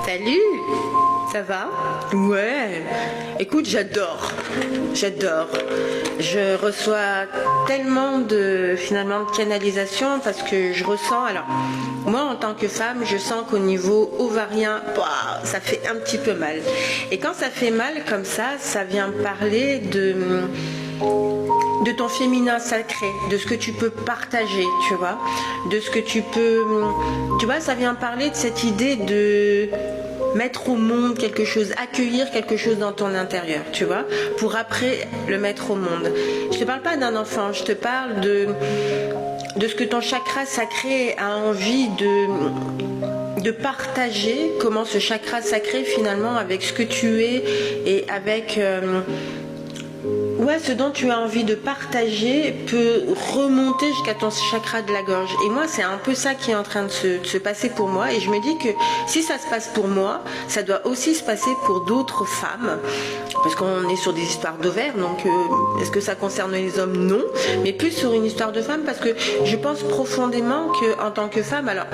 Salut, ça va? Ouais, écoute, j'adore. Je reçois tellement de canalisation parce que je ressens, alors moi en tant que femme, je sens qu'au niveau ovarien, ça fait un petit peu mal. Et quand ça fait mal comme ça vient parler de ton féminin sacré, de ce que tu peux partager, tu vois, de ce que tu peux, tu vois, ça vient parler de cette idée de mettre au monde quelque chose, accueillir quelque chose dans ton intérieur, tu vois, pour après le mettre au monde. Je te parle pas d'un enfant, je te parle de ce que ton chakra sacré a envie de partager, comment ce chakra sacré finalement avec ce que tu es et avec ce dont tu as envie de partager peut remonter jusqu'à ton chakra de la gorge. Et moi, c'est un peu ça qui est en train de se passer pour moi. Et je me dis que si ça se passe pour moi, ça doit aussi se passer pour d'autres femmes. Parce qu'on est sur des histoires d'ovaires, donc est-ce que ça concerne les hommes? Non. Mais plus sur une histoire de femme, parce que je pense profondément qu'en tant que femme, alors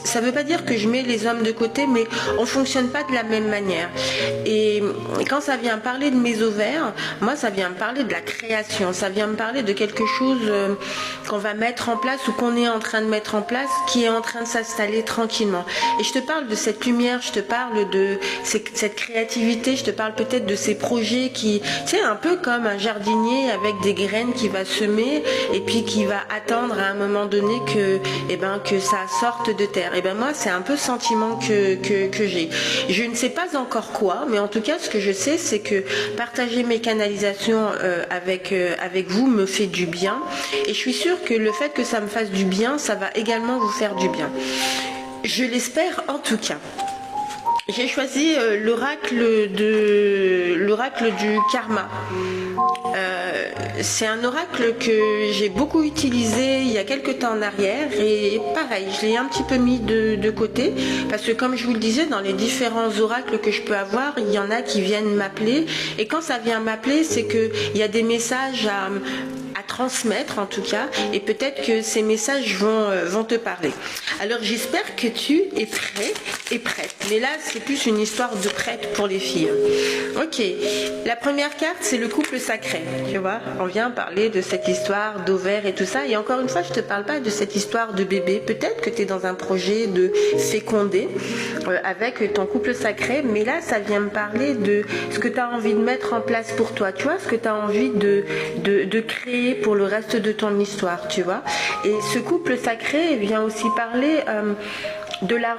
ça ne veut pas dire que je mets les hommes de côté, mais on ne fonctionne pas de la même manière. Et quand ça vient parler de mes ovaires, moi ça vient me parler de la création, ça vient me parler de quelque chose qu'on va mettre en place ou qu'on est en train de mettre en place, qui est en train de s'installer tranquillement. Et je te parle de cette lumière, je te parle de cette créativité, je te parle peut-être de ces projets qui, tu sais, un peu comme un jardinier avec des graines qui va semer et puis qui va attendre à un moment donné que ça sorte de terre. Et ben moi c'est un peu ce sentiment que j'ai. Je ne sais pas encore quoi, mais en tout cas ce que je sais c'est que partager mes canalisations avec vous me fait du bien, et je suis sûre que le fait que ça me fasse du bien, ça va également vous faire du bien. Je l'espère en tout cas. J'ai choisi l'oracle du karma. C'est un oracle que j'ai beaucoup utilisé il y a quelques temps en arrière, et pareil, je l'ai un petit peu mis de côté parce que, comme je vous le disais, dans les différents oracles que je peux avoir, il y en a qui viennent m'appeler, et quand ça vient m'appeler, c'est qu'il y a des messages à transmettre en tout cas, et peut-être que ces messages vont te parler. Alors j'espère que tu es prêt et prête, mais là c'est plus une histoire de prête pour les filles. Ok, la première carte c'est le couple sacré, tu vois, on vient parler de cette histoire d'ovaire et tout ça, et encore une fois je te parle pas de cette histoire de bébé, peut-être que tu es dans un projet de féconder avec ton couple sacré, mais là ça vient me parler de ce que tu as envie de mettre en place pour toi, tu vois, ce que tu as envie de créer pour le reste de ton histoire, tu vois. Et ce couple sacré vient aussi parler de la